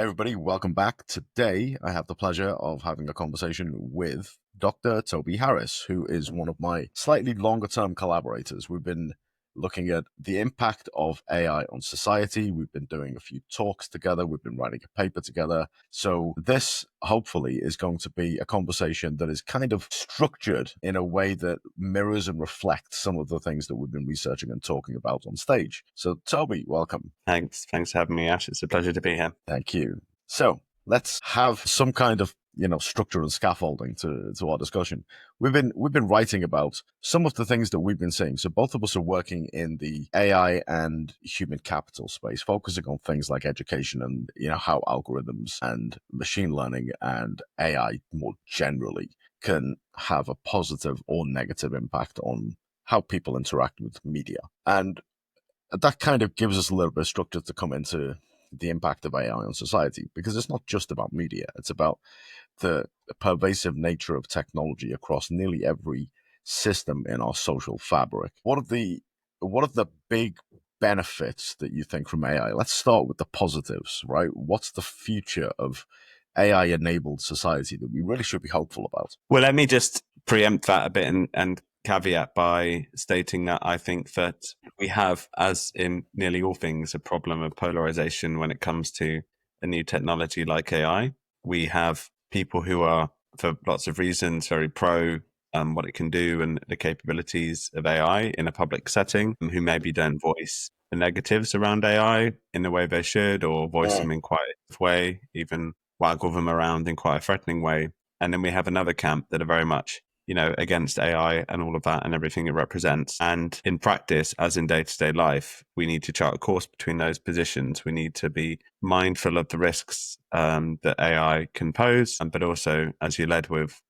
Hey everybody, welcome back. Today, I have the pleasure of having a conversation with Dr. Toby Harris, who is one of my slightly longer term collaborators. We've been looking at the impact of AI on society. We've been doing a few talks together. We've been writing a paper together. So this hopefully is going to be a conversation that is kind of structured in a way that mirrors and reflects some of the things that we've been researching and talking about on stage. So Toby, welcome. Thanks for having me, Ash. It's a pleasure to be here. Thank you. So let's have some kind of structure and scaffolding to our discussion. We've been writing about some of the things that we've been seeing. So both of us are working in the AI and human capital space, focusing on things like education and how algorithms and machine learning and AI more generally can have a positive or negative impact on how people interact with media. And that kind of gives us a little bit of structure to come into the impact of AI on society, because it's not just about media. It's about the pervasive nature of technology across nearly every system in our social fabric. What are the big benefits that you think from AI? Let's start with the positives, right? What's the future of AI enabled society that we really should be hopeful about? Well, let me just preempt that a bit and caveat by stating that I think that we have, as in nearly all things, a problem of polarization when it comes to a new technology like AI. We have people who are, for lots of reasons, very pro what it can do and the capabilities of AI in a public setting, who maybe don't voice the negatives around AI in the way they should, or voice them in quite a way, even waggle them around in quite a threatening way. And then we have another camp that are very much against AI and all of that and everything it represents. And in practice, as in day-to-day life, we need to chart a course between those positions. We need to be mindful of the risks that AI can pose, but also, as you led with,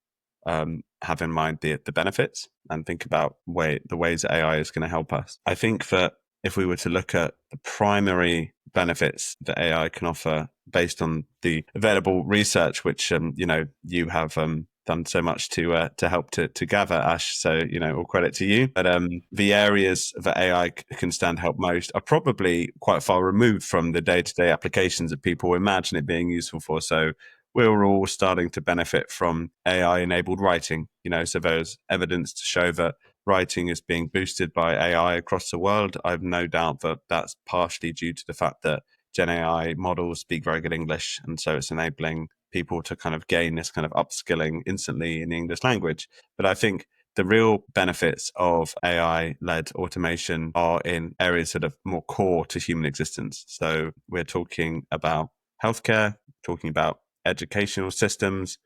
have in mind the benefits and think about the ways that AI is going to help us. I think that if we were to look at the primary benefits that AI can offer based on the available research, which you have done so much to help to gather, Ash. So all credit to you. But the areas that AI can stand to help most are probably quite far removed from the day-to-day applications that people imagine it being useful for. So we're all starting to benefit from AI-enabled writing. So there's evidence to show that writing is being boosted by AI across the world. I've no doubt that that's partially due to the fact that Gen AI models speak very good English, and so it's enabling people to kind of gain this kind of upskilling instantly in the English language. But I think the real benefits of AI-led automation are in areas that are more core to human existence. So we're talking about healthcare, talking about educational systems,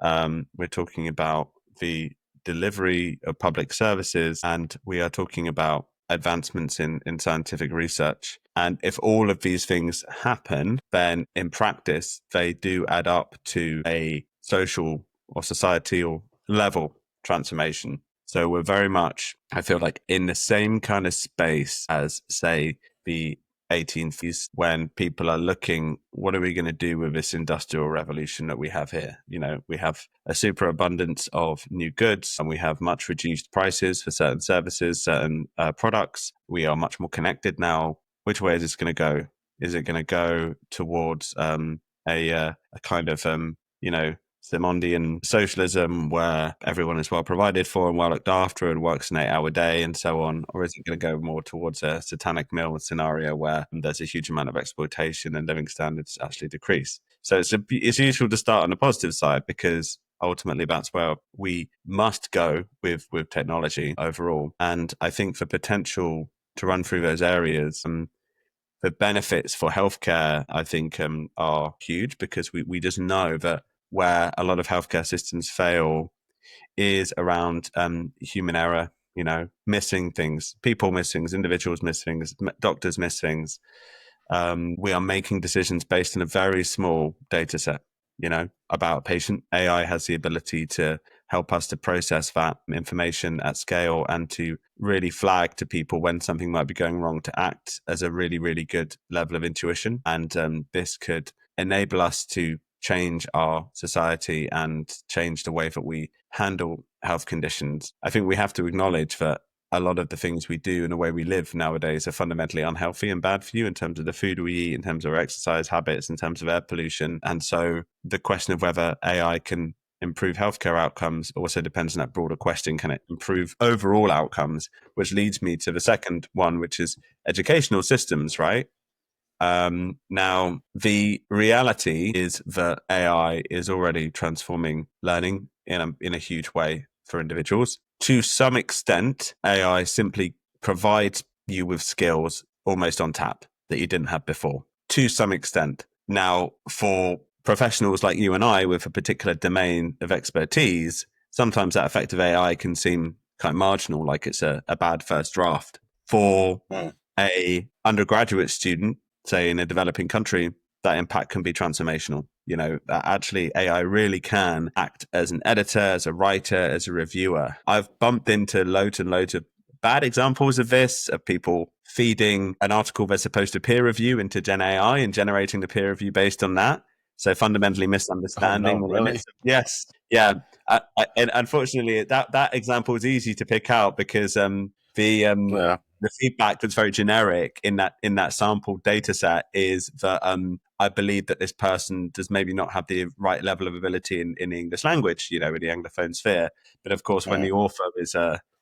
we're talking about the delivery of public services, and we are talking about advancements in scientific research. And if all of these things happen, then in practice, they do add up to a social or societal level transformation. So we're very much, I feel like, in the same kind of space as, say, the 1850s, when people are looking, what are we going to do with this industrial revolution that we have here? We have a superabundance of new goods, and we have much reduced prices for certain services, certain products. We are much more connected now. Which way is this going to go? Is it going to go towards a kind of Simondian socialism where everyone is well provided for and well looked after and works an 8-hour day and so on? Or is it going to go more towards a satanic mill scenario where there's a huge amount of exploitation and living standards actually decrease? So it's useful to start on the positive side, because ultimately that's where we must go with technology overall. And I think the potential to run through those areas, the benefits for healthcare, I think, are huge, because we just know that where a lot of healthcare systems fail is around human error, missing things, people miss things, individuals miss things, doctors miss things. We are making decisions based on a very small data set, about a patient. AI has the ability to help us to process that information at scale and to really flag to people when something might be going wrong, to act as a really, really good level of intuition. And this could enable us to change our society and change the way that we handle health conditions. I think we have to acknowledge that a lot of the things we do and the way we live nowadays are fundamentally unhealthy and bad for you in terms of the food we eat, in terms of our exercise habits, in terms of air pollution. And so the question of whether AI can improve healthcare outcomes also depends on that broader question: can it improve overall outcomes? Which leads me to the second one, which is educational systems, right? Now, the reality is that AI is already transforming learning in a huge way for individuals. To some extent, AI simply provides you with skills almost on tap that you didn't have before, to some extent. Now, for professionals like you and I with a particular domain of expertise, sometimes that effective AI can seem kind of marginal, like it's a bad first draft. For a undergraduate student, say in a developing country, that impact can be transformational. You know, that actually AI really can act as an editor, as a writer, as a reviewer. I've bumped into loads and loads of bad examples of this, of people feeding an article they're supposed to peer review into Gen AI and generating the peer review based on that. So fundamentally Oh no, misunderstanding the really? limits. Yes, yeah. And unfortunately, that example is easy to pick out because Yeah. the feedback that's very generic in that sample data set is that I believe that this person does maybe not have the right level of ability in the English language, you know, in the Anglophone sphere. But of course, when the author is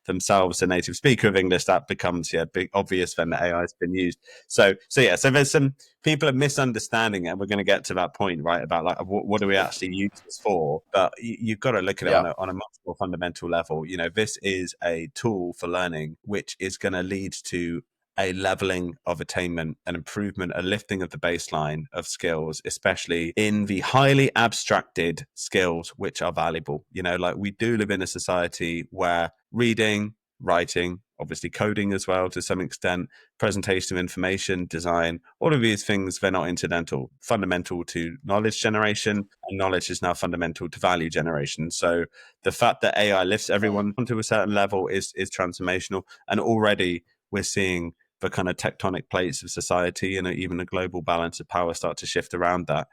themselves a native speaker of English, that becomes big obvious when the AI has been used. So there's some people are misunderstanding it, and we're going to get to that point, right, about like what do we actually use this for? But you've got to look at it Yeah. on a much more fundamental level. You know, this is a tool for learning, which is going to lead to a leveling of attainment, an improvement, a lifting of the baseline of skills, especially in the highly abstracted skills which are valuable. You know, like we do live in a society where reading, writing, obviously coding as well to some extent, presentation of information, design, all of these things, they're not incidental, fundamental to knowledge generation, and knowledge is now fundamental to value generation. So the fact that AI lifts everyone onto a certain level is transformational. And already we're seeing the kind of tectonic plates of society and even a global balance of power start to shift around that.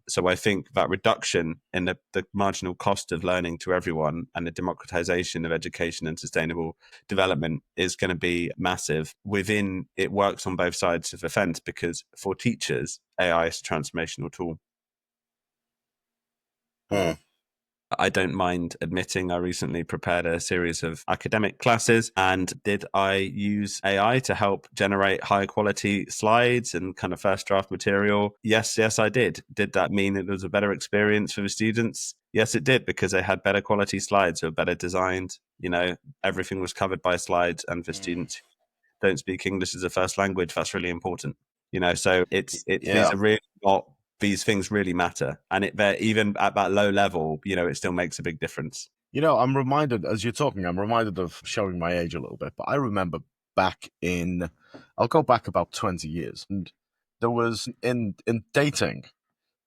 So I think that reduction in the marginal cost of learning to everyone and the democratization of education and sustainable development is going to be massive. Within it works on both sides of the fence because for teachers, AI is a transformational tool. I don't mind admitting I recently prepared a series of academic classes. And did I use AI to help generate high quality slides and kind of first draft material? Yes, I did. Did that mean it was a better experience for the students? Yes, it did, because they had better quality slides, were better designed. You know, everything was covered by slides. And for students who don't speak English as a first language, that's really important. You know, so these Yeah. are really not, these things really matter, and even at that low level, you know, it still makes a big difference. You know, I'm reminded as you're talking, I'm reminded of showing my age a little bit, but I remember back in, I'll go back about 20 years, and there was in dating,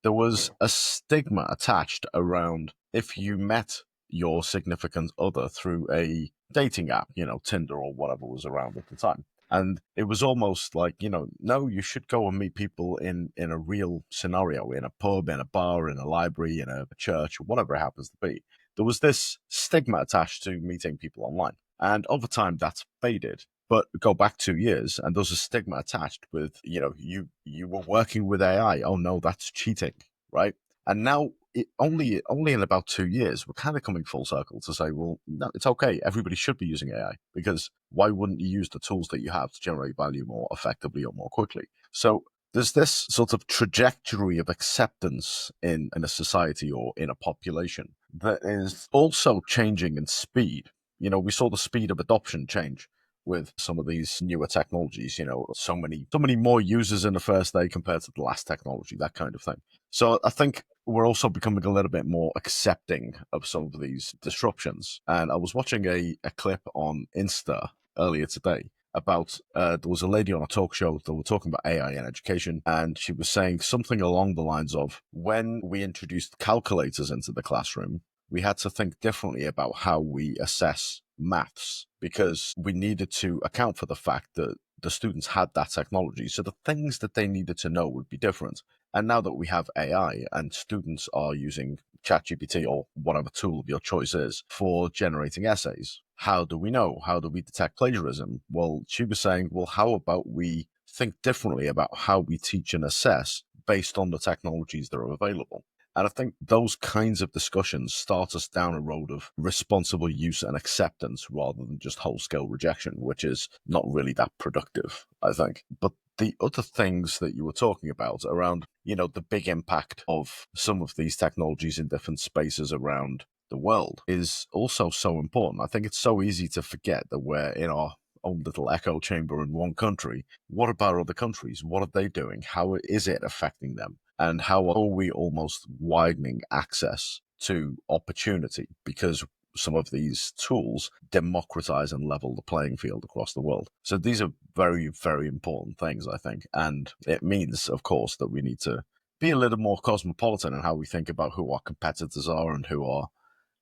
there was a stigma attached around if you met your significant other through a dating app, you know, Tinder or whatever was around at the time. And it was almost like, you know, no, you should go and meet people in a real scenario, in a pub, in a bar, in a library, in a church, whatever it happens to be. There was this stigma attached to meeting people online. And over time, that's faded. But go back 2 years, and there's a stigma attached with, you know, you were working with AI. Oh no, that's cheating, right? And now, only in about 2 years, we're kind of coming full circle to say, well, no, it's okay. Everybody should be using AI, because why wouldn't you use the tools that you have to generate value more effectively or more quickly? So there's this sort of trajectory of acceptance in a society or in a population that is also changing in speed. You know, we saw the speed of adoption change with some of these newer technologies, you know, so many more users in the first day compared to the last technology, that kind of thing. So I think we're also becoming a little bit more accepting of some of these disruptions. And I was watching a clip on Insta earlier today about there was a lady on a talk show that were talking about AI in education, and she was saying something along the lines of, when we introduced calculators into the classroom, we had to think differently about how we assess maths, because we needed to account for the fact that the students had that technology. So the things that they needed to know would be different. And now that we have AI and students are using ChatGPT or whatever tool of your choice is for generating essays, how do we know? How do we detect plagiarism? Well, she was saying, well, how about we think differently about how we teach and assess based on the technologies that are available? And I think those kinds of discussions start us down a road of responsible use and acceptance rather than just whole scale rejection, which is not really that productive, I think. But the other things that you were talking about around, the big impact of some of these technologies in different spaces around the world is also so important. I think it's so easy to forget that we're in our own little echo chamber in one country. What about other countries? What are they doing? How is it affecting them? And how are we almost widening access to opportunity? Because some of these tools democratize and level the playing field across the world. So these are very, very important things, I think. And it means, of course, that we need to be a little more cosmopolitan in how we think about who our competitors are and who our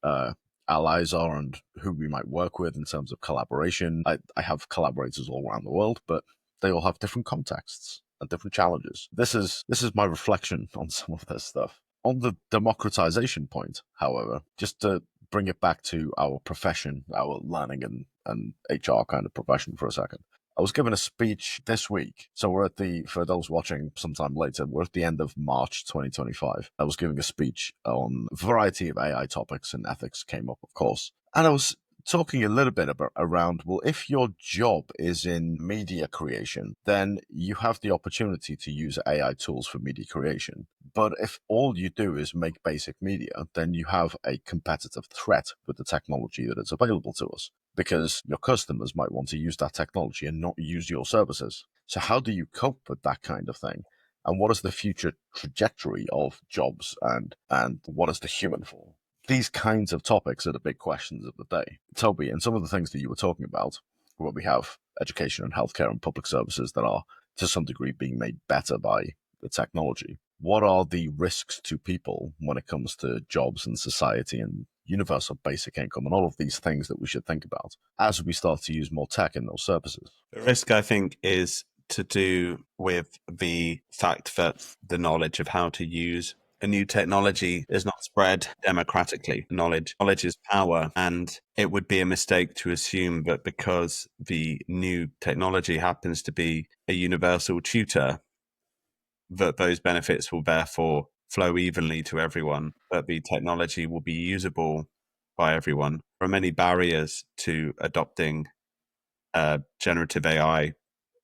uh, allies are and who we might work with in terms of collaboration. I have collaborators all around the world, but they all have different contexts and different challenges. This is my reflection on some of this stuff. On the democratization point, however, just to bring it back to our profession, our learning and HR kind of profession for a second. I was given a speech this week. So for those watching sometime later, we're at the end of March 2025. I was giving a speech on a variety of AI topics, and ethics came up, of course. And I was talking a little bit around, well, if your job is in media creation, then you have the opportunity to use AI tools for media creation. But if all you do is make basic media, then you have a competitive threat with the technology that is available to us, because your customers might want to use that technology and not use your services. So how do you cope with that kind of thing? And what is the future trajectory of jobs, and what is the human for? These kinds of topics are the big questions of the day. Toby, and some of the things that you were talking about, where we have education and healthcare and public services that are to some degree being made better by the technology. What are the risks to people when it comes to jobs and society and universal basic income and all of these things that we should think about as we start to use more tech in those services? The risk, I think, is to do with the fact that the knowledge of how to use a new technology is not spread democratically. Knowledge is power, and it would be a mistake to assume that because the new technology happens to be a universal tutor, that those benefits will therefore flow evenly to everyone, that the technology will be usable by everyone. There are many barriers to adopting generative AI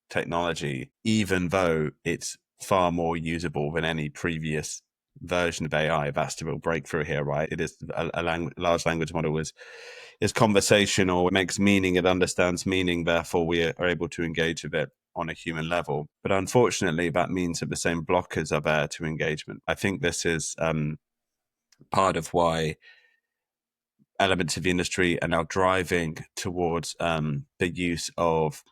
technology, even though it's far more usable than any previous version of AI. That's the real breakthrough here, right? It is a large language model is conversational, it makes meaning, it understands meaning, therefore we are able to engage with it on a human level. But unfortunately, that means that the same blockers are there to engagement. I think this is part of why elements of the industry are now driving towards the use of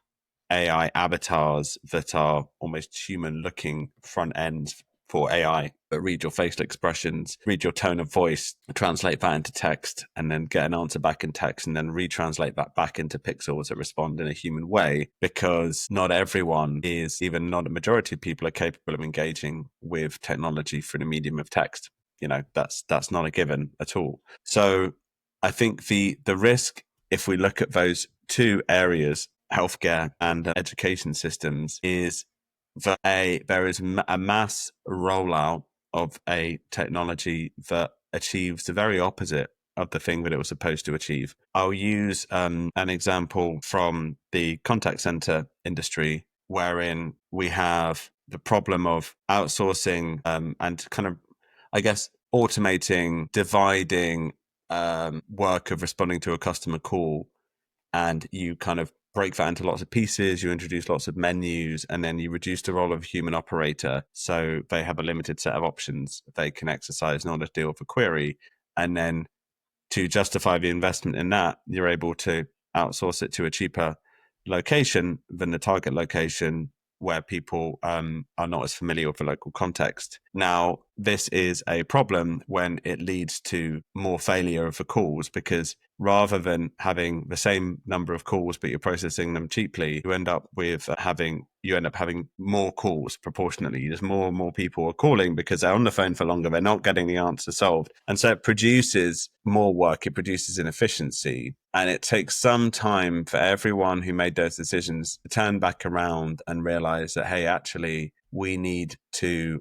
AI avatars that are almost human looking front ends for AI, but read your facial expressions, read your tone of voice, translate that into text, and then get an answer back in text, and then retranslate that back into pixels that respond in a human way, because not everyone is, even not a majority of people are capable of engaging with technology through the medium of text. That's not a given at all. So I think the risk, if we look at those two areas, healthcare and education systems, is that there is a mass rollout of a technology that achieves the very opposite of the thing that it was supposed to achieve. I'll use an example from the contact center industry, wherein we have the problem of outsourcing and kind of, I guess, automating, dividing work of responding to a customer call, and you kind of break that into lots of pieces, you introduce lots of menus, and then you reduce the role of a human operator. So they have a limited set of options they can exercise in order to deal with a query. And then to justify the investment in that, you're able to outsource it to a cheaper location than the target location, where people are not as familiar with the local context. Now, this is a problem when it leads to more failure of the calls, because rather than having the same number of calls but you're processing them cheaply, you end up having more calls proportionately. Just more and more people are calling because they're on the phone for longer, they're not getting the answer solved. And so it produces more work, it produces inefficiency. And it takes some time for everyone who made those decisions to turn back around and realize that, hey, actually, we need to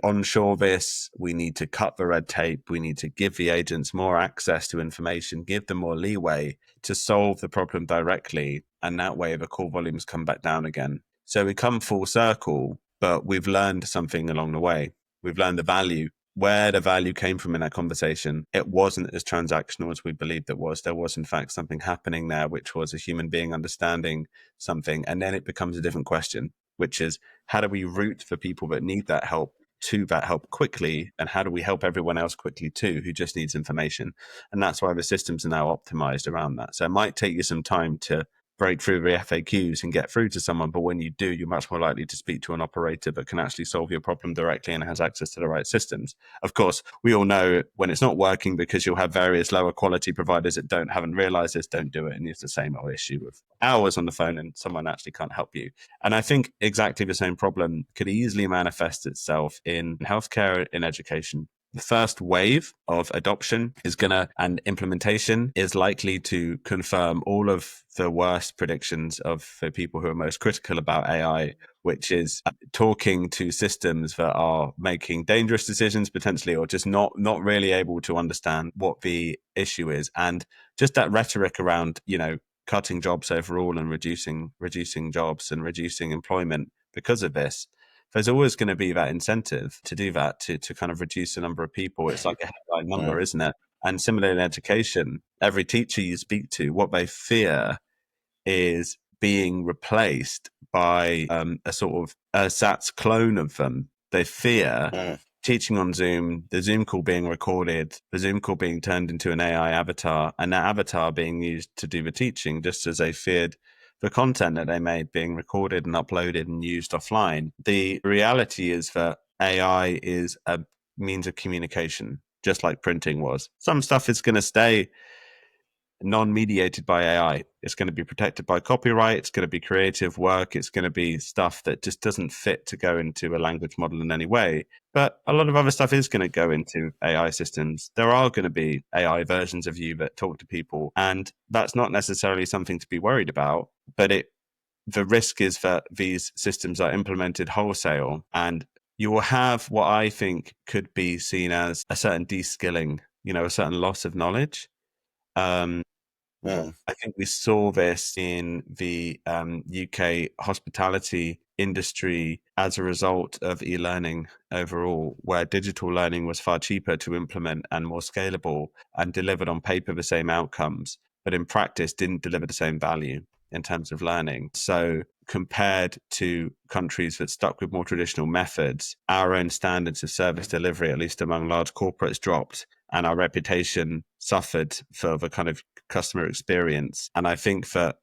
onshore this. We need to cut the red tape. We need to give the agents more access to information, give them more leeway to solve the problem directly. And that way the call volumes come back down again. So we come full circle, but we've learned something along the way. We've learned the value, where the value came from in that conversation. It wasn't as transactional as we believed it was. There was, in fact, something happening there, which was a human being understanding something. And then it becomes a different question, which is, how do we route the people that need that help to that help quickly? And how do we help everyone else quickly too, who just needs information? And that's why the systems are now optimized around that. So it might take you some time to break through the FAQs and get through to someone, but when you do, you're much more likely to speak to an operator that can actually solve your problem directly and has access to the right systems. Of course, we all know when it's not working, because you'll have various lower quality providers that haven't realized this, don't do it, and it's the same old issue of hours on the phone and someone actually can't help you. And I think exactly the same problem could easily manifest itself in healthcare, in education. The first wave of adoption and implementation is likely to confirm all of the worst predictions of the people who are most critical about AI, which is talking to systems that are making dangerous decisions potentially, or just not really able to understand what the issue is. And just that rhetoric around, cutting jobs overall and reducing jobs and reducing employment because of this, there's always going to be that incentive to do that, to kind of reduce the number of people. It's like a headline number, isn't it? And similarly in education, every teacher you speak to, what they fear is being replaced by a sort of ersatz clone of them. They fear teaching on Zoom, the Zoom call being recorded, the Zoom call being turned into an AI avatar, and that avatar being used to do the teaching, just as they feared the content that they made being recorded and uploaded and used offline. The reality is that AI is a means of communication, just like printing was. Some stuff is going to stay non-mediated by AI. It's going to be protected by copyright. It's going to be creative work. It's going to be stuff that just doesn't fit to go into a language model in any way. But a lot of other stuff is going to go into AI systems. There are going to be AI versions of you that talk to people, and that's not necessarily something to be worried about. But the risk is that these systems are implemented wholesale, and you will have what I think could be seen as a certain de-skilling, a certain loss of knowledge. I think we saw this in the UK hospitality industry as a result of e-learning overall, where digital learning was far cheaper to implement and more scalable, and delivered on paper the same outcomes, but in practice didn't deliver the same value in terms of learning. So compared to countries that stuck with more traditional methods, our own standards of service delivery, at least among large corporates, dropped, and our reputation suffered for the kind of customer experience. And I think that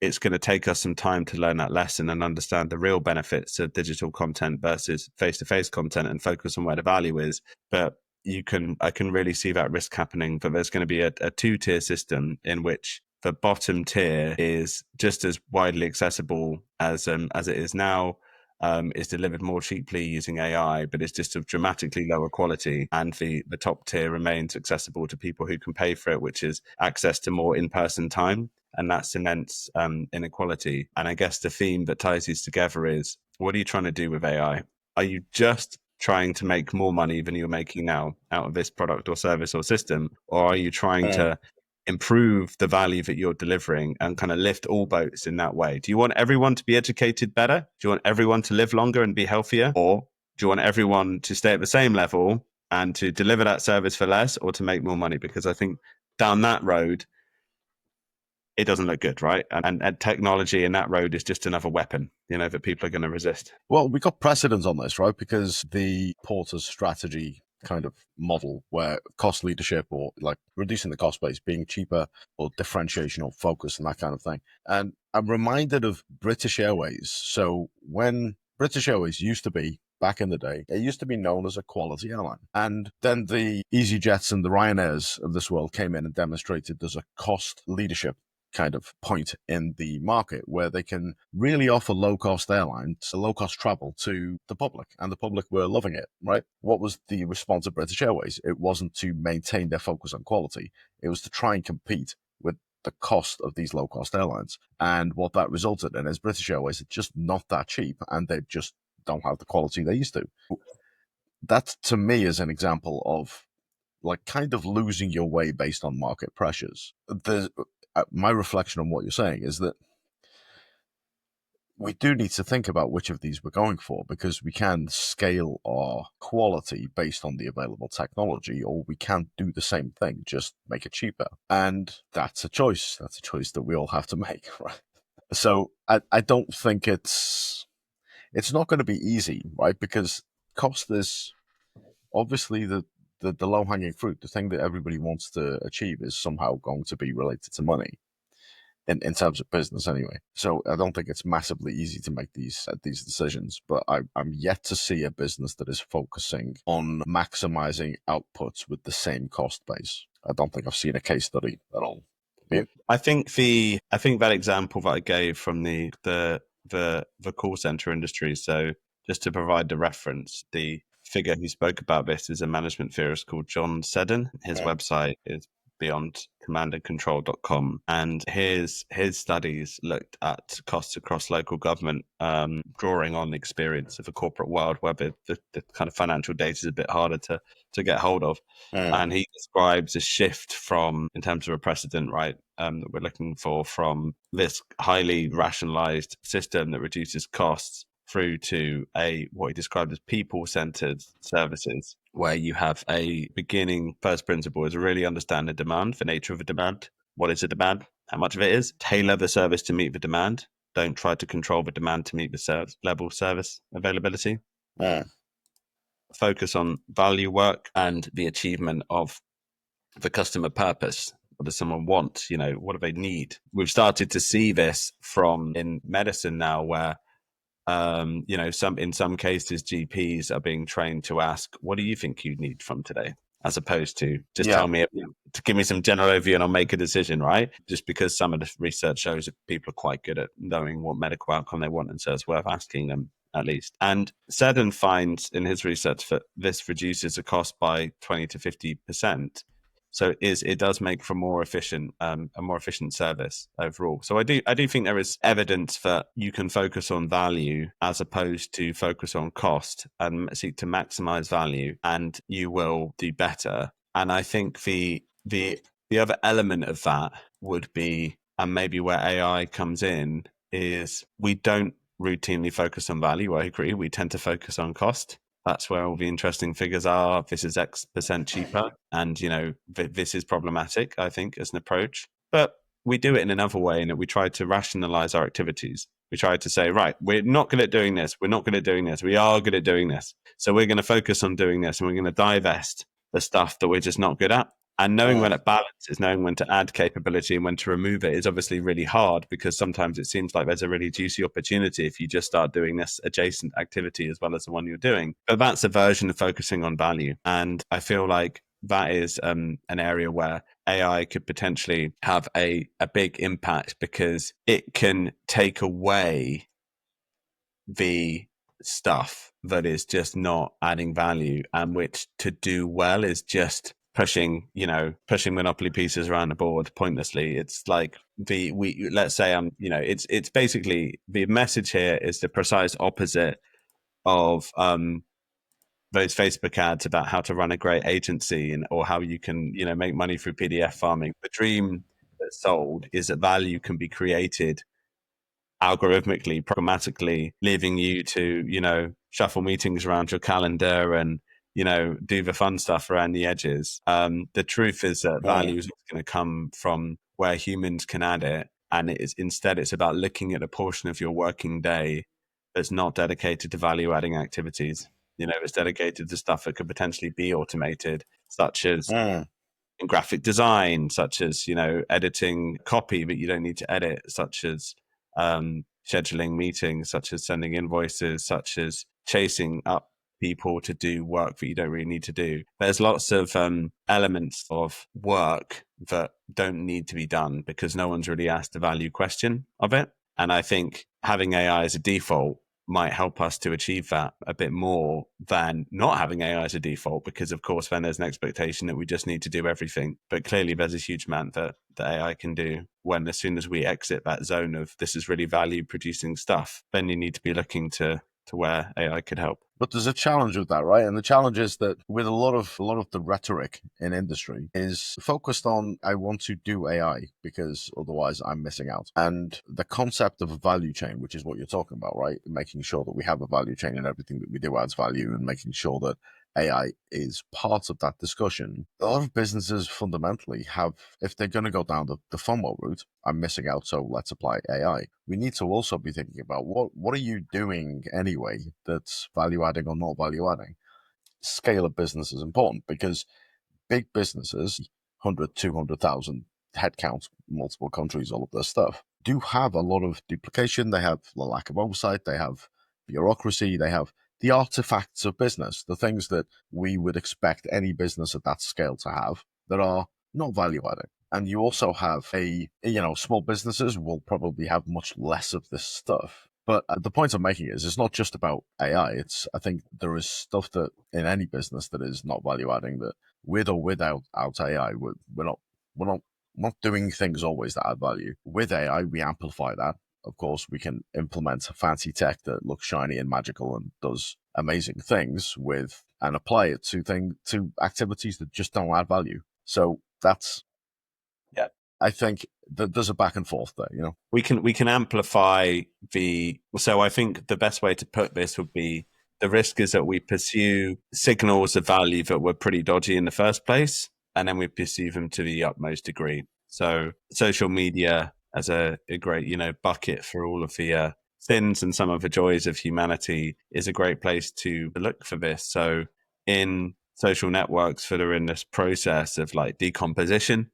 it's going to take us some time to learn that lesson and understand the real benefits of digital content versus face-to-face content, and focus on where the value is. But I can really see that risk happening, but there's going to be a two-tier system in which the bottom tier is just as widely accessible as it is now, is delivered more cheaply using AI, but it's just of dramatically lower quality. And the top tier remains accessible to people who can pay for it, which is access to more in-person time. And that cements inequality. And I guess the theme that ties these together is, what are you trying to do with AI? Are you just trying to make more money than you're making now out of this product or service or system? Or are you trying to improve the value that you're delivering and kind of lift all boats in that way? Do you want everyone to be educated better? Do you want everyone to live longer and be healthier? Or do you want everyone to stay at the same level and to deliver that service for less, or to make more money? Because I think down that road, it doesn't look good, right? And technology in that road is just another weapon, that people are going to resist. Well, we got precedents on this, right? Because the Porter's strategy kind of model, where cost leadership, or like reducing the cost base, being cheaper, or differentiation or focus and that kind of thing. And I'm reminded of British Airways. So when British Airways used to be back in the day, it used to be known as a quality airline. And then the EasyJets and the Ryanairs of this world came in and demonstrated there's a cost leadership kind of point in the market where they can really offer low-cost airlines, low-cost travel to the public, and the public were loving it, right? What was the response of British Airways? It wasn't to maintain their focus on quality. It was to try and compete with the cost of these low-cost airlines. And what that resulted in is British Airways are just not that cheap, and they just don't have the quality they used to. That, to me, is an example of like kind of losing your way based on market pressures. My reflection on what you're saying is that we do need to think about which of these we're going for, because we can scale our quality based on the available technology, or we can do the same thing, just make it cheaper. And that's a choice. That's a choice that we all have to make, right? So I don't think it's not going to be easy, right? Because cost is obviously the low-hanging fruit. The thing that everybody wants to achieve is somehow going to be related to money in terms of business anyway. So I don't think it's massively easy to make these decisions, but I'm yet to see a business that is focusing on maximizing outputs with the same cost base. I don't think I've seen a case study at all. Yeah. I think that example that I gave from the call center industry. So just to provide the reference, the figure who spoke about this is a management theorist called John Seddon. His website is beyondcommandandcontrol.com, and his studies looked at costs across local government, drawing on experience of the corporate world where the kind of financial data is a bit harder to get hold of. And he describes a shift from, in terms of a precedent, right, that we're looking for, from this highly rationalized system that reduces costs through to what he described as people-centered services, where you have a beginning first principle is really understand the demand, the nature of a demand. What is a demand? How much of it is? Tailor the service to meet the demand. Don't try to control the demand to meet the level of service availability. Focus on value work and the achievement of the customer purpose. What does someone want? What do they need? We've started to see this in medicine now, where in some cases, GPs are being trained to ask, what do you think you need from today? As opposed to just tell me, to give me some general overview and I'll make a decision, right? Just because some of the research shows that people are quite good at knowing what medical outcome they want. And so it's worth asking them at least. And Seddon finds in his research that this reduces the cost by 20 to 50%. So it does make for a more efficient service overall. So I do think there is evidence that you can focus on value as opposed to focus on cost and seek to maximize value, and you will do better. And I think the other element of that would be, and maybe where AI comes in, is we don't routinely focus on value. I agree. We tend to focus on cost. That's where all the interesting figures are. This is X% cheaper. And, this is problematic, I think, as an approach. But we do it in another way, in that we try to rationalize our activities. We try to say, right, we're not good at doing this. We're not good at doing this. We are good at doing this. So we're going to focus on doing this, and we're going to divest the stuff that we're just not good at. And knowing when it balances, knowing when to add capability and when to remove it is obviously really hard, because sometimes it seems like there's a really juicy opportunity if you just start doing this adjacent activity as well as the one you're doing. But that's a version of focusing on value. And I feel like that is an area where AI could potentially have a big impact, because it can take away the stuff that is just not adding value, and which to do well is just pushing monopoly pieces around the board pointlessly. It's like let's say it's basically, the message here is the precise opposite of those Facebook ads about how to run a great agency or how you can make money through PDF farming. The dream that's sold is that value can be created algorithmically, programmatically, leaving you to shuffle meetings around your calendar and do the fun stuff around the edges. The truth is that value is going to come from where humans can add it, and it's about looking at a portion of your working day that's not dedicated to value adding activities. It's dedicated to stuff that could potentially be automated, such as in graphic design, such as editing copy that you don't need to edit, such as scheduling meetings, such as sending invoices, such as chasing up people to do work that you don't really need to do. There's lots of elements of work that don't need to be done because no one's really asked the value question of it. And I think having AI as a default might help us to achieve that a bit more than not having AI as a default, because of course then there's an expectation that we just need to do everything. But clearly there's a huge amount that the AI can do when, as soon as we exit that zone of this is really value producing stuff, then you need to be looking to where AI could help. But there's a challenge with that, right? And the challenge is that with a lot of the rhetoric in industry is focused on I want to do AI because otherwise I'm missing out. And the concept of a value chain, which is what you're talking about, right? Making sure that we have a value chain and everything that we do adds value, and making sure that AI is part of that discussion. A lot of businesses fundamentally have, if they're going to go down the FOMO route, I'm missing out, so let's apply AI. We need to also be thinking about what are you doing anyway that's value adding or not value adding. Scale of business is important because big businesses, 100, 200,000 headcount, multiple countries, all of this stuff, do have a lot of duplication. They have a lack of oversight. They have bureaucracy. They have the artifacts of business, the things that we would expect any business at that scale to have that are not value adding. And you also have small businesses will probably have much less of this stuff. But the point I'm making is it's not just about AI. I think there is stuff that in any business that is not value adding that with or without AI, we're not doing things always that add value. With AI, we amplify that. Of course, we can implement fancy tech that looks shiny and magical and does amazing things and apply it to activities that just don't add value. So that's, yeah, I think that there's a back and forth there. We can amplify so I think the best way to put this would be the risk is that we pursue signals of value that were pretty dodgy in the first place, and then we pursue them to the utmost degree. So social media as a great, bucket for all of the sins and some of the joys of humanity is a great place to look for this. So in social networks that are in this process of like decomposition,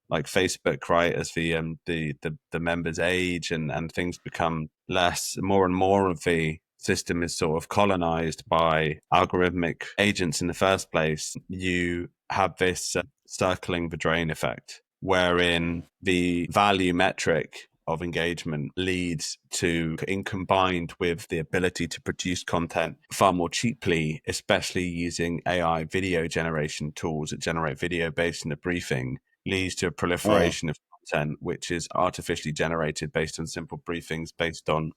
like Facebook, right? As the members age and things become more and more of the system is sort of colonized by algorithmic agents in the first place, you have this circling the drain effect, wherein the value metric of engagement leads to, in combined with the ability to produce content far more cheaply, especially using AI video generation tools that generate video based on a briefing, leads to a proliferation of content which is artificially generated based on simple briefings, based on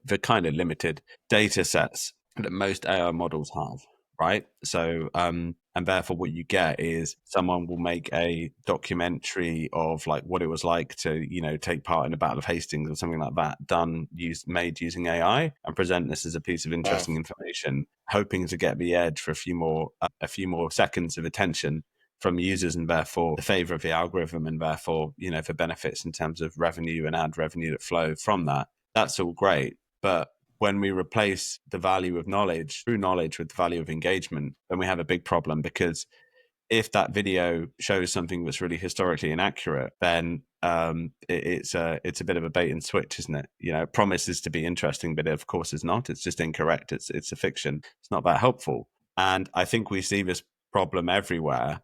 the kind of limited data sets that most AI models have, right? So, and therefore what you get is someone will make a documentary of like what it was like to, take part in the Battle of Hastings or something like that, made using AI, and present this as a piece of interesting information, hoping to get the edge for a few more seconds of attention from users, and therefore the favor of the algorithm, and therefore, for benefits in terms of revenue and ad revenue that flow from that. That's all great. But when we replace the value of knowledge, true knowledge, with the value of engagement, then we have a big problem, because if that video shows something that's really historically inaccurate, then it's a bit of a bait and switch, isn't it? It promises to be interesting, but of course it's not. It's just incorrect. It's a fiction. It's not that helpful. And I think we see this problem everywhere,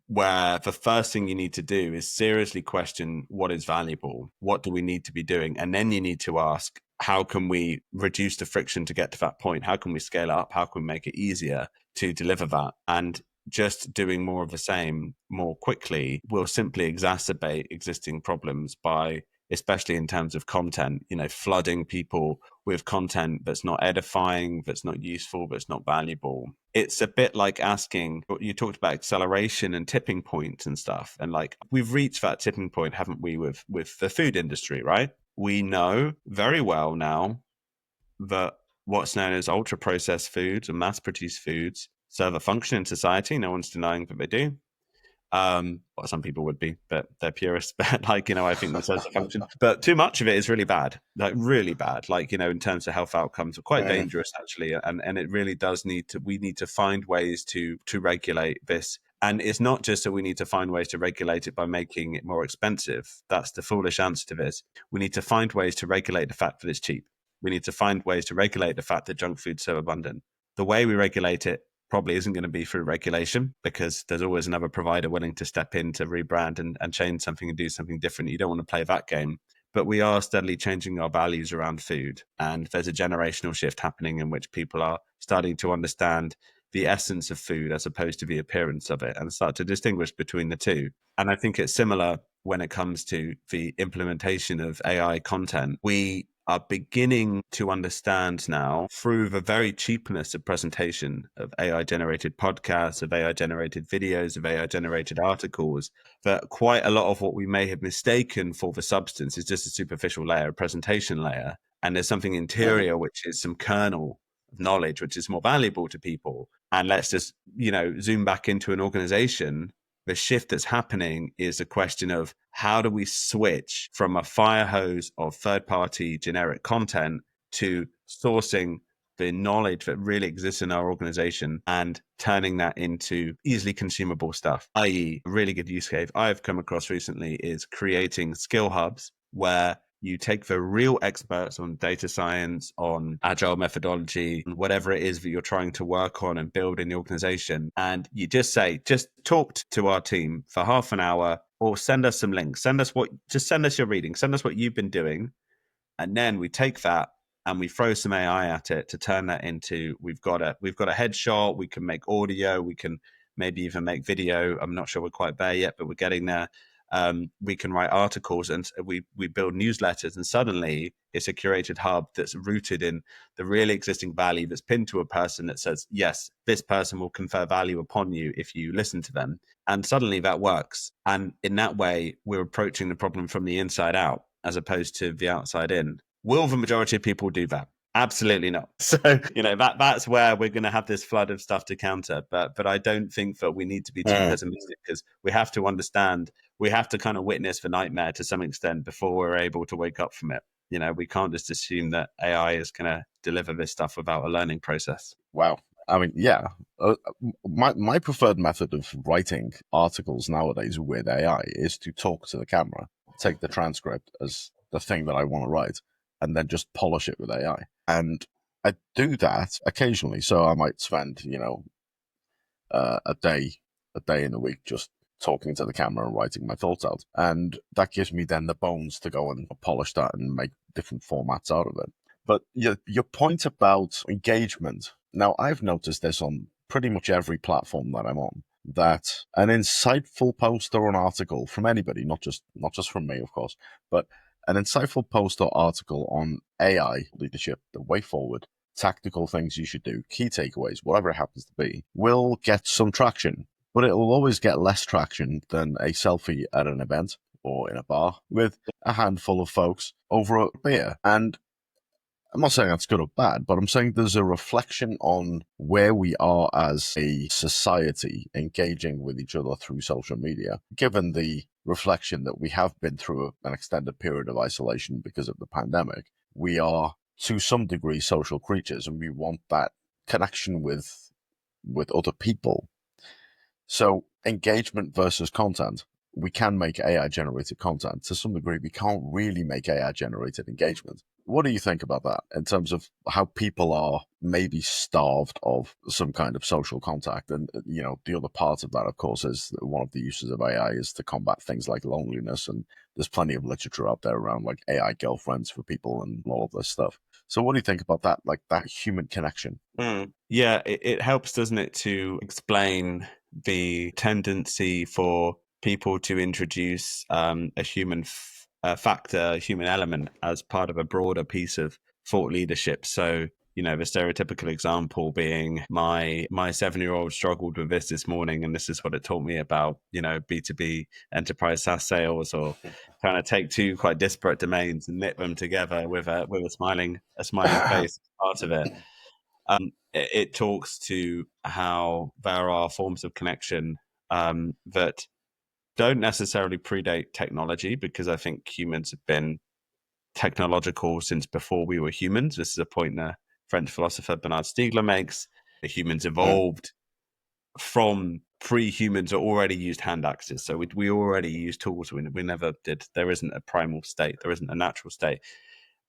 where the first thing you need to do is seriously question what is valuable, what do we need to be doing, and then you need to ask, how can we reduce the friction to get to that point? How can we scale up? How can we make it easier to deliver that? And just doing more of the same more quickly will simply exacerbate existing problems by, especially in terms of content, flooding people with content that's not edifying, that's not useful, that's not valuable. It's a bit like asking, you talked about acceleration and tipping points and stuff. And like, we've reached that tipping point, haven't we, with the food industry, right? We know very well now that what's known as ultra processed foods and mass produced foods serve a function in society. No one's denying that they do. Well, some people would be, but they're purists. But I think that serves a function. But too much of it is really bad, like really bad. Like, in terms of health outcomes, are quite dangerous actually. And it really does we need to find ways to regulate this And it's not just that we need to find ways to regulate it by making it more expensive. That's the foolish answer to this. We need to find ways to regulate the fact that it's cheap. We need to find ways to regulate the fact that junk food's so abundant. The way we regulate it probably isn't going to be through regulation, because there's always another provider willing to step in to rebrand and change something and do something different. You don't want to play that game. But we are steadily changing our values around food. And there's a generational shift happening in which people are starting to understand the essence of food as opposed to the appearance of it, and start to distinguish between the two. And I think it's similar when it comes to the implementation of AI content. We are beginning to understand now, through the very cheapness of presentation of AI generated podcasts, of AI generated videos, of AI generated articles, that quite a lot of what we may have mistaken for the substance is just a superficial layer, a presentation layer. And there's something interior, which is some kernel of knowledge, which is more valuable to people. And let's just, zoom back into an organization. The shift that's happening is a question of how do we switch from a fire hose of third-party generic content to sourcing the knowledge that really exists in our organization and turning that into easily consumable stuff, i.e. a really good use case I've come across recently is creating skill hubs where you take the real experts on data science, on agile methodology, whatever it is that you're trying to work on and build in the organization. And you just say, just talk to our team for half an hour, or send us some links, send us your reading, send us what you've been doing. And then we take that and we throw some AI at it to turn that into, we've got a headshot, we can make audio, we can maybe even make video. I'm not sure we're quite there yet, but we're getting there. We can write articles, and we build newsletters, and suddenly it's a curated hub that's rooted in the really existing value that's pinned to a person that says, yes, this person will confer value upon you if you listen to them. And suddenly that works. And in that way, we're approaching the problem from the inside out as opposed to the outside in. Will the majority of people do that? Absolutely not. So, that's where we're going to have this flood of stuff to counter. But I don't think that we need to be too pessimistic, because we have to understand, we have to kind of witness the nightmare to some extent before we're able to wake up from it. We can't just assume that AI is going to deliver this stuff without a learning process. Wow. I mean, yeah. My preferred method of writing articles nowadays with AI is to talk to the camera, take the transcript as the thing that I want to write, and then just polish it with AI. And I do that occasionally. So I might spend, a day in a week just talking to the camera and writing my thoughts out. And that gives me then the bones to go and polish that and make different formats out of it. But your point about engagement, now I've noticed this on pretty much every platform that I'm on, that an insightful post or an article from anybody, not just from me, of course, but an insightful post or article on AI leadership, the way forward, tactical things you should do, key takeaways, whatever it happens to be, will get some traction. But it will always get less traction than a selfie at an event or in a bar with a handful of folks over a beer. And I'm not saying that's good or bad, but I'm saying there's a reflection on where we are as a society engaging with each other through social media, given the reflection that we have been through an extended period of isolation because of the pandemic. We are, to some degree, social creatures, and we want that connection with other people. So engagement versus content. We can make AI generated content. To some degree, we can't really make AI generated engagement. What do you think about that in terms of how people are maybe starved of some kind of social contact? And, the other part of that, of course, is one of the uses of AI is to combat things like loneliness. And there's plenty of literature out there around like AI girlfriends for people and all of this stuff. So what do you think about that, like that human connection? Yeah, it helps, doesn't it, to explain the tendency for people to introduce a human factor, a human element as part of a broader piece of thought leadership. So, the stereotypical example being my 7-year-old struggled with this morning, and this is what it taught me about, B2B enterprise SaaS sales, or trying to take two quite disparate domains and knit them together with a smiling face part of it. It talks to how there are forms of connection that don't necessarily predate technology, because I think humans have been technological since before we were humans. This is a point French philosopher Bernard Stiegler makes. The humans evolved from pre-humans already used hand axes. So we already use tools. We never did. There isn't a primal state. There isn't a natural state.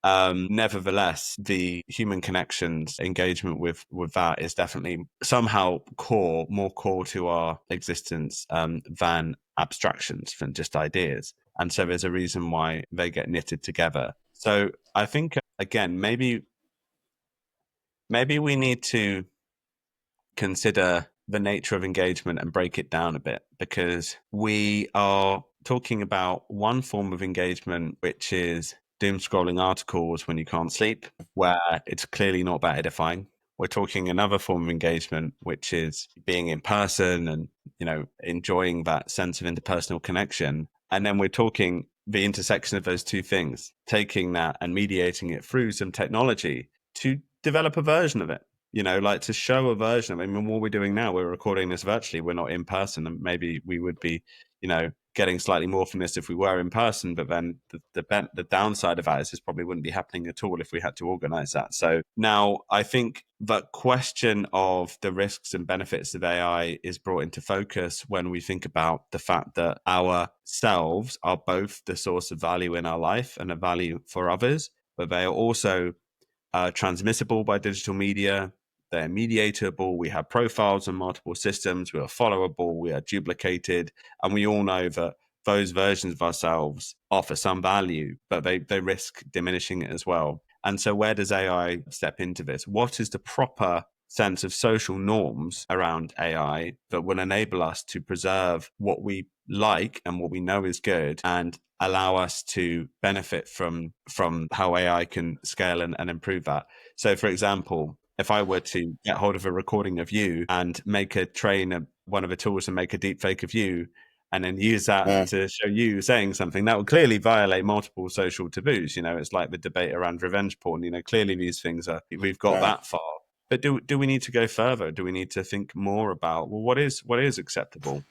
Nevertheless, the human connections engagement with that is definitely somehow more core to our existence than abstractions, than just ideas. And so there's a reason why they get knitted together. So I think, again, maybe we need to consider the nature of engagement and break it down a bit, because we are talking about one form of engagement, which is doom scrolling articles when you can't sleep, where it's clearly not that edifying. We're talking another form of engagement, which is being in person and, enjoying that sense of interpersonal connection. And then we're talking the intersection of those two things, taking that and mediating it through some technology to develop a version of it. Like to show a version. I mean, what we're doing now, we're recording this virtually. We're not in person, and maybe we would be, getting slightly more from this if we were in person. But then the downside of that is this probably wouldn't be happening at all if we had to organize that. So now I think the question of the risks and benefits of AI is brought into focus when we think about the fact that ourselves are both the source of value in our life and a value for others, but they are also transmissible by digital media. They're mediatable. We have profiles on multiple systems. We are followable. We are duplicated. And we all know that those versions of ourselves offer some value, but they risk diminishing it as well. And so where does AI step into this? What is the proper sense of social norms around AI that will enable us to preserve what we like and what we know is good, and allow us to benefit from how AI can scale and improve that? So, for example, if I were to get hold of a recording of you and train one of the tools and make a deep fake of you, and then use that to show you saying something, that would clearly violate multiple social taboos. It's like the debate around revenge porn. Clearly these things we've got that far. But do we need to go further? Do we need to think more about, well, what is acceptable?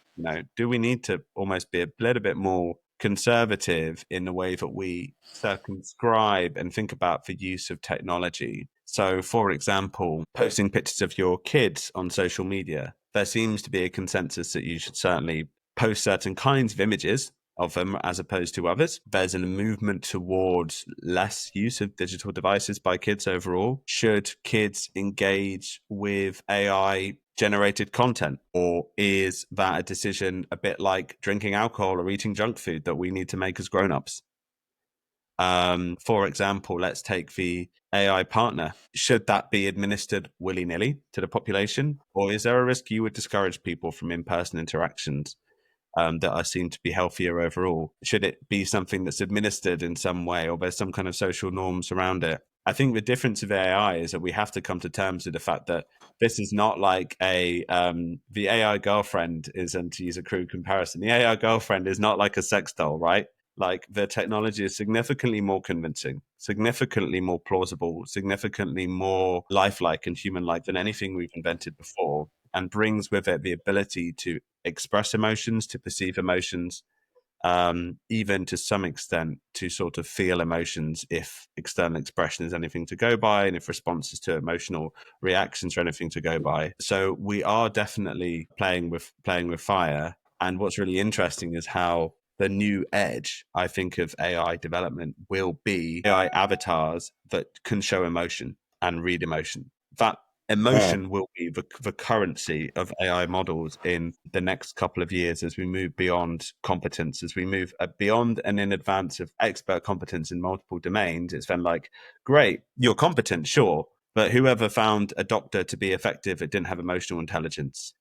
Do we need to almost be a little bit more conservative in the way that we circumscribe and think about the use of technology? So, for example, posting pictures of your kids on social media, there seems to be a consensus that you should certainly post certain kinds of images of them as opposed to others. There's a movement towards less use of digital devices by kids overall. Should kids engage with AI generated content, or is that a decision a bit like drinking alcohol or eating junk food that we need to make as grown-ups? For example, let's take the AI partner. Should that be administered willy-nilly to the population, or is there a risk you would discourage people from in-person interactions that are seen to be healthier overall? Should it be something that's administered in some way, or there's some kind of social norms around it? I think the difference of AI is that we have to come to terms with the fact that this is not like the AI girlfriend is, and to use a crude comparison, the AI girlfriend is not like a sex doll, right? Like, the technology is significantly more convincing, significantly more plausible, significantly more lifelike and human-like than anything we've invented before, and brings with it the ability to express emotions, to perceive emotions, even to some extent to sort of feel emotions if external expression is anything to go by, and if responses to emotional reactions are anything to go by. So we are definitely playing with fire. And what's really interesting is how the new edge, I think, of AI development will be AI avatars that can show emotion and read emotion. That emotion will be the currency of AI models in the next couple of years as we move beyond competence, as we move beyond and in advance of expert competence in multiple domains. It's then like, great, you're competent, sure, but whoever found a doctor to be effective that didn't have emotional intelligence,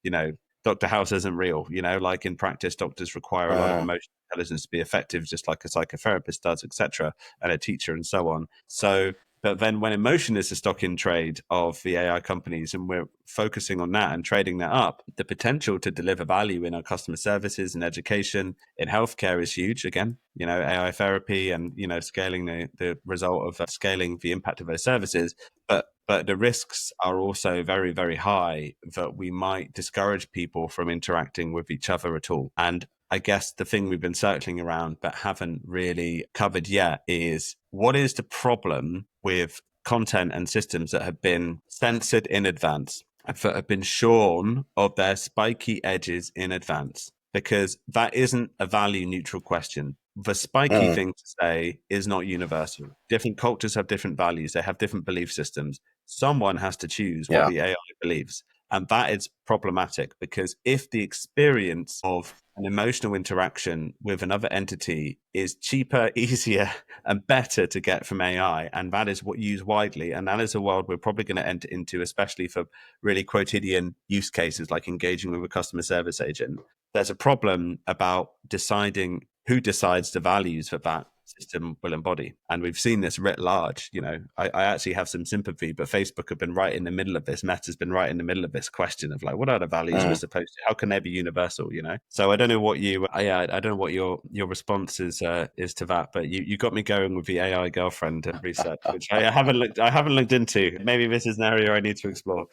Dr. House isn't real. Like, in practice, doctors require a lot of emotional intelligence to be effective, just like a psychotherapist does, etc., and a teacher and so on. So, but then when emotion is the stock in trade of the AI companies, and we're focusing on that and trading that up, the potential to deliver value in our customer services and education, in healthcare, is huge. Again, AI therapy and, scaling the result of scaling the impact of those services. But the risks are also very, very high that we might discourage people from interacting with each other at all. And I guess the thing we've been circling around but haven't really covered yet is, what is the problem with content and systems that have been censored in advance? that have been shorn of their spiky edges in advance, because that isn't a value neutral question. The spiky thing to say is not universal. Different cultures have different values, they have different belief systems. Someone has to choose what the AI believes. And that is problematic, because if the experience of an emotional interaction with another entity is cheaper, easier, and better to get from AI, and that is what used widely, and that is a world we're probably going to enter into, especially for really quotidian use cases like engaging with a customer service agent, there's a problem about deciding who decides the values that that system will embody. And we've seen this writ large. I actually have some sympathy, but Facebook have been right in the middle of this. Meta's been right in the middle of this question of like, what are the values we're supposed to, how can they be universal, So I don't know what I don't know what your response is to that, but you got me going with the AI girlfriend research, which I haven't looked into. Maybe this is an area I need to explore.